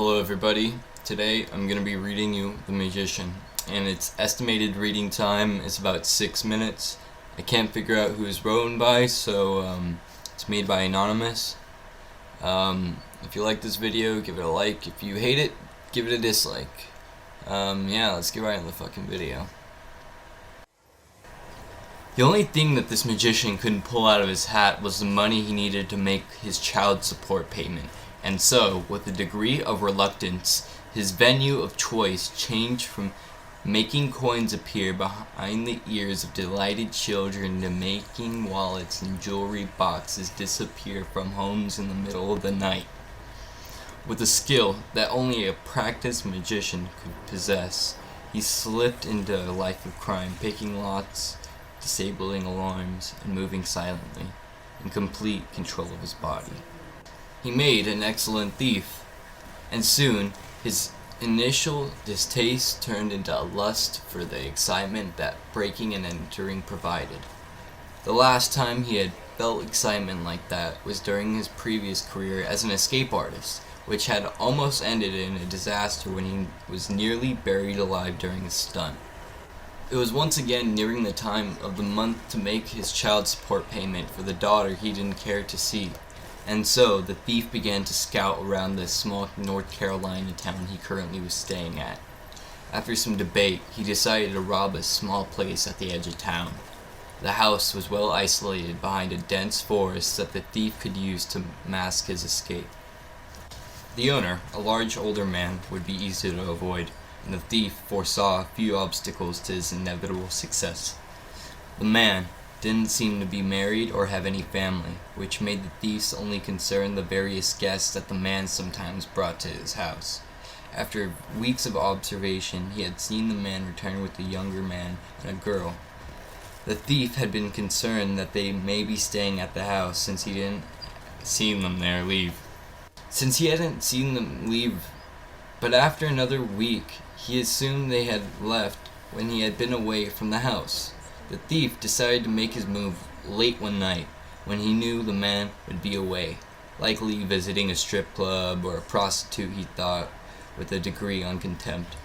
Hello everybody. Today I'm going to be reading you The Magician, and its estimated reading time is about 6 minutes. I can't figure out who it's written by, so it's made by Anonymous. If you like this video, give it a like. If you hate it, give it a dislike. Yeah, let's get right into the fucking video. The only thing that this magician couldn't pull out of his hat was the money he needed to make his child support payment. And so, with a degree of reluctance, his venue of choice changed from making coins appear behind the ears of delighted children to making wallets and jewelry boxes disappear from homes in the middle of the night. With a skill that only a practiced magician could possess, he slipped into a life of crime, picking locks, disabling alarms, and moving silently, in complete control of his body. He made an excellent thief, and soon his initial distaste turned into a lust for the excitement that breaking and entering provided. The last time he had felt excitement like that was during his previous career as an escape artist, which had almost ended in a disaster when he was nearly buried alive during a stunt. It was once again nearing the time of the month to make his child support payment for the daughter he didn't care to see. And so, the thief began to scout around the small North Carolina town he currently was staying at. After some debate, he decided to rob a small place at the edge of town. The house was well isolated behind a dense forest that the thief could use to mask his escape. The owner, a large older man, would be easy to avoid, and the thief foresaw a few obstacles to his inevitable success. The man didn't seem to be married or have any family, which made the thief's only concern the various guests that the man sometimes brought to his house. After weeks of observation, he had seen the man return with a younger man and a girl. The thief had been concerned that they may be staying at the house since he hadn't seen them leave. But after another week, he assumed they had left when he had been away from the house. The thief decided to make his move late one night when he knew the man would be away, likely visiting a strip club or a prostitute, he thought, with a degree on contempt.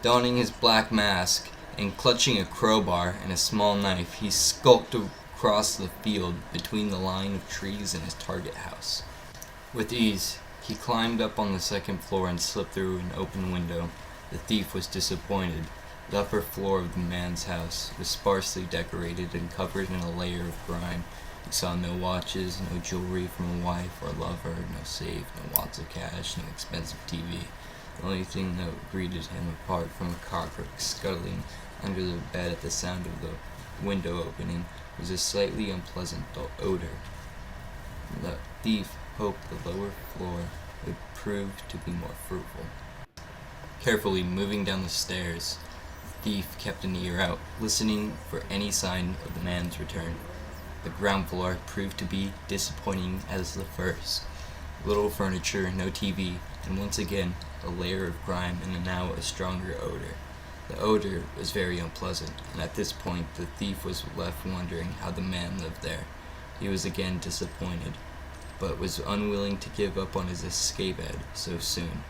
Donning his black mask and clutching a crowbar and a small knife, he skulked across the field between the line of trees and his target house. With ease, he climbed up on the second floor and slipped through an open window. The thief was disappointed. The upper floor of the man's house was sparsely decorated and covered in a layer of grime. He saw no watches, no jewelry from a wife or lover, no safe, no lots of cash, no expensive TV. The only thing that greeted him, apart from a cockroach scuttling under the bed at the sound of the window opening, was a slightly unpleasant odor. The thief hoped the lower floor would prove to be more fruitful. Carefully moving down the stairs, the thief kept an ear out, listening for any sign of the man's return. The ground floor proved to be disappointing as the first. Little furniture, no TV, and once again a layer of grime and now a stronger odor. The odor was very unpleasant, and at this point the thief was left wondering how the man lived there. He was again disappointed, but was unwilling to give up on his escape so soon.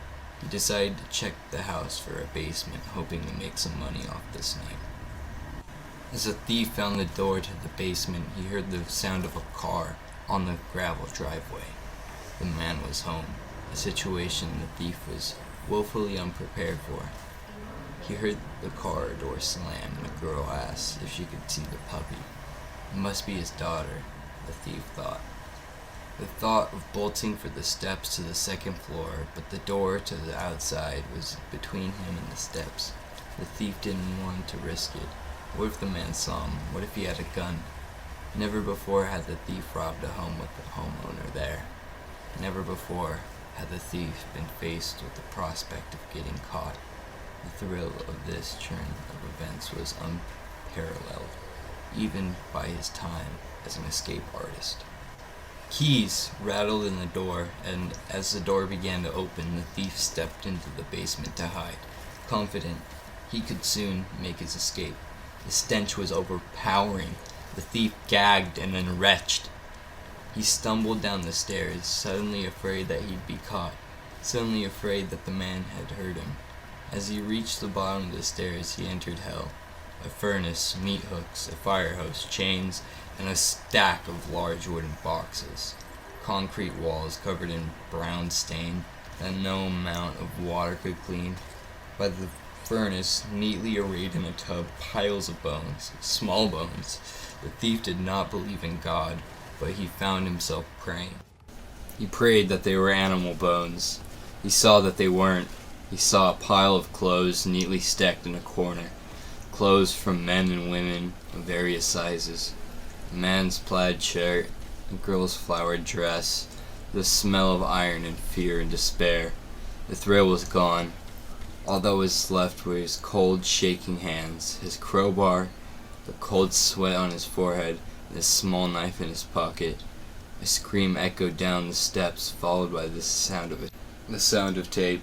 He decided to check the house for a basement, hoping to make some money off this night. As the thief found the door to the basement, he heard the sound of a car on the gravel driveway. The man was home, a situation the thief was woefully unprepared for. He heard the car door slam, and a girl asked if she could see the puppy. It must be his daughter, the thief thought. The thought of bolting for the steps to the second floor, but the door to the outside was between him and the steps. The thief didn't want to risk it. What if the man saw him? What if he had a gun? Never before had the thief robbed a home with the homeowner there. Never before had the thief been faced with the prospect of getting caught. The thrill of this turn of events was unparalleled, even by his time as an escape artist. Keys rattled in the door, and as the door began to open, the thief stepped into the basement to hide, confident he could soon make his escape. The stench was overpowering. The thief gagged and then retched. He stumbled down the stairs, suddenly afraid that he'd be caught. suddenly afraid that the man had heard him. As he reached the bottom of the stairs, he entered hell. A furnace, meat hooks, a fire hose, chains, and a stack of large wooden boxes. Concrete walls covered in brown stain that no amount of water could clean. By the furnace, neatly arrayed in a tub, piles of bones, small bones. The thief did not believe in God, but he found himself praying. He prayed that they were animal bones. He saw that they weren't. He saw a pile of clothes neatly stacked in a corner. Clothes from men and women of various sizes. A man's plaid shirt, a girl's flowered dress, the smell of iron and fear and despair. The thrill was gone. All that was left were his cold, shaking hands, his crowbar, the cold sweat on his forehead, and his small knife in his pocket. A scream echoed down the steps, followed by the sound of tape.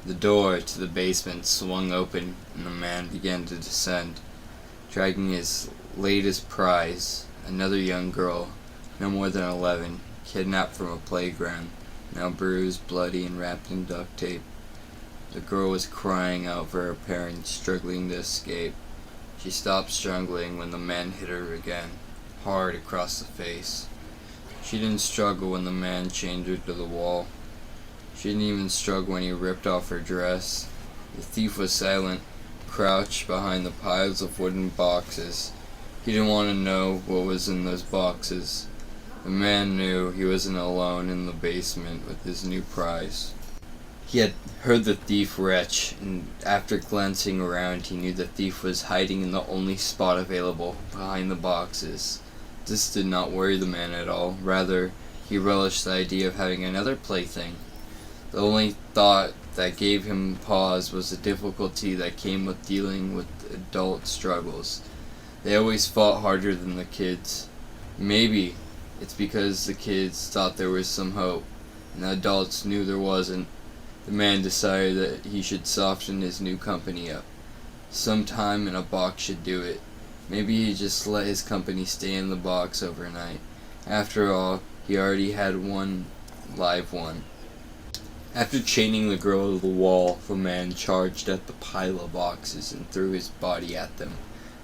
The door to the basement swung open, and the man began to descend, dragging his latest prize, another young girl, no more than 11, kidnapped from a playground, now bruised, bloody, and wrapped in duct tape. The girl was crying out for her parents, struggling to escape. She stopped struggling when the man hit her again, hard across the face. She didn't struggle when the man chained her to the wall. She didn't even struggle when he ripped off her dress. The thief was silent, crouched behind the piles of wooden boxes. He didn't want to know what was in those boxes. The man knew he wasn't alone in the basement with his new prize. He had heard the thief retch, and after glancing around, he knew the thief was hiding in the only spot available, behind the boxes. This did not worry the man at all. Rather, he relished the idea of having another plaything. The only thought that gave him pause was the difficulty that came with dealing with adult struggles. They always fought harder than the kids. Maybe it's because the kids thought there was some hope, and the adults knew there wasn't. The man decided that he should soften his new company up. Some time in a box should do it. Maybe he just let his company stay in the box overnight. After all, he already had one live one. After chaining the girl to the wall, the man charged at the pile of boxes and threw his body at them,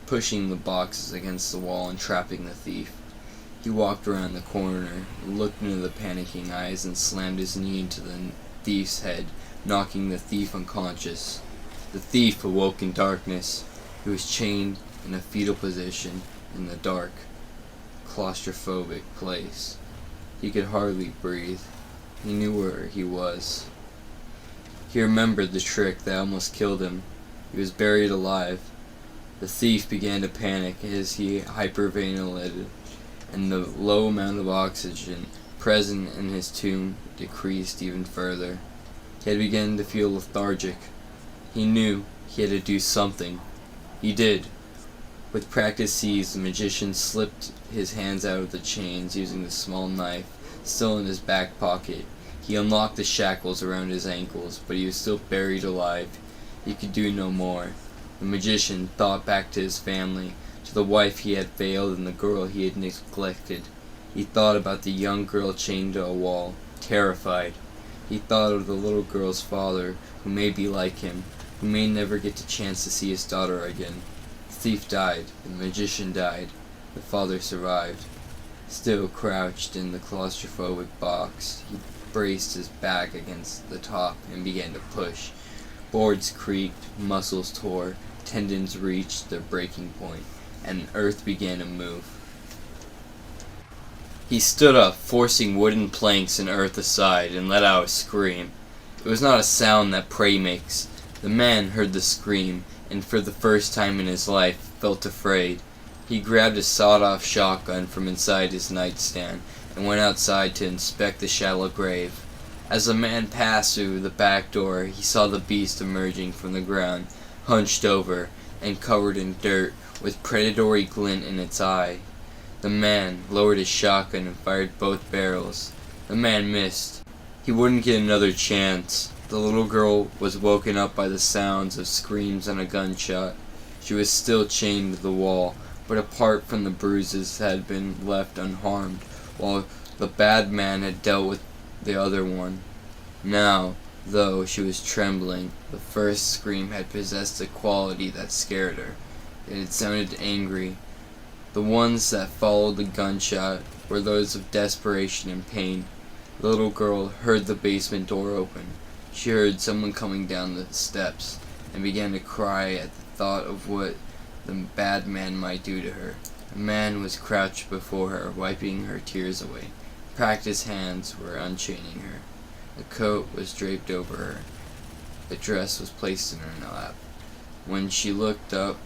pushing the boxes against the wall and trapping the thief. He walked around the corner, looked into the panicking eyes, and slammed his knee into the thief's head, knocking the thief unconscious. The thief awoke in darkness. He was chained in a fetal position in the dark, claustrophobic place. He could hardly breathe. He knew where he was. He remembered the trick that almost killed him. He was buried alive. The thief began to panic as he hyperventilated, and the low amount of oxygen present in his tomb decreased even further. He had begun to feel lethargic. He knew he had to do something. He did. With practiced ease, the magician slipped his hands out of the chains using the small knife still in his back pocket. He unlocked the shackles around his ankles, but he was still buried alive. He could do no more. The magician thought back to his family, to the wife he had failed and the girl he had neglected. He thought about the young girl chained to a wall, terrified. He thought of the little girl's father, who may be like him, who may never get the chance to see his daughter again. The thief died, the magician died, the father survived. Still crouched in the claustrophobic box, he braced his back against the top and began to push. Boards creaked, muscles tore, tendons reached their breaking point, and the earth began to move. He stood up, forcing wooden planks and earth aside, and let out a scream. It was not a sound that prey makes. The man heard the scream, and for the first time in his life felt afraid. He grabbed a sawed-off shotgun from inside his nightstand and went outside to inspect the shallow grave. As the man passed through the back door, he saw the beast emerging from the ground, hunched over and covered in dirt, with predatory glint in its eye. The man lowered his shotgun and fired both barrels. The man missed. He wouldn't get another chance. The little girl was woken up by the sounds of screams and a gunshot. She was still chained to the wall, but apart from the bruises had been left unharmed, while the bad man had dealt with the other one. Now, though she was trembling, the first scream had possessed a quality that scared her. It had sounded angry. The ones that followed the gunshot were those of desperation and pain. The little girl heard the basement door open. She heard someone coming down the steps, and began to cry at the thought of what the bad man might do to her. A man was crouched before her, wiping her tears away. Practiced hands were unchaining her. A coat was draped over her. A dress was placed in her lap. When she looked up,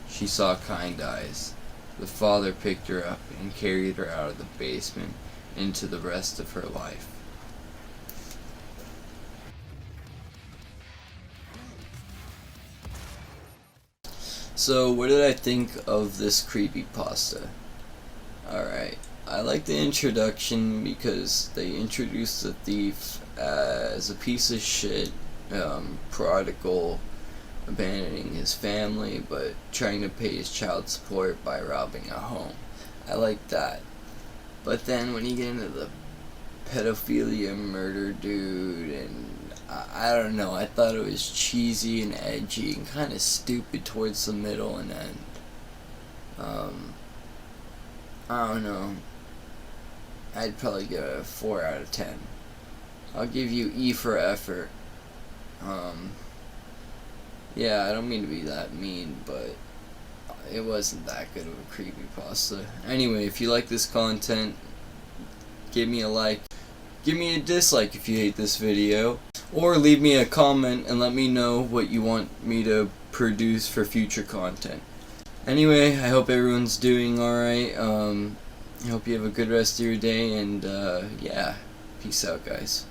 she saw kind eyes. The father picked her up and carried her out of the basement into the rest of her life. So, what did I think of this creepypasta? Alright, I like the introduction because they introduced the thief as a piece of shit, prodigal, abandoning his family, but trying to pay his child support by robbing a home. I like that. But then when you get into the pedophilia murder dude, and I don't know, I thought it was cheesy and edgy and kind of stupid towards the middle and end. I don't know. I'd probably give it a 4 out of 10. I'll give you E for effort. Yeah, I don't mean to be that mean, but it wasn't that good of a creepypasta. Anyway, if you like this content, give me a like. Give me a dislike if you hate this video. Or leave me a comment and let me know what you want me to produce for future content. Anyway, I hope everyone's doing alright. I hope you have a good rest of your day, and yeah, peace out, guys.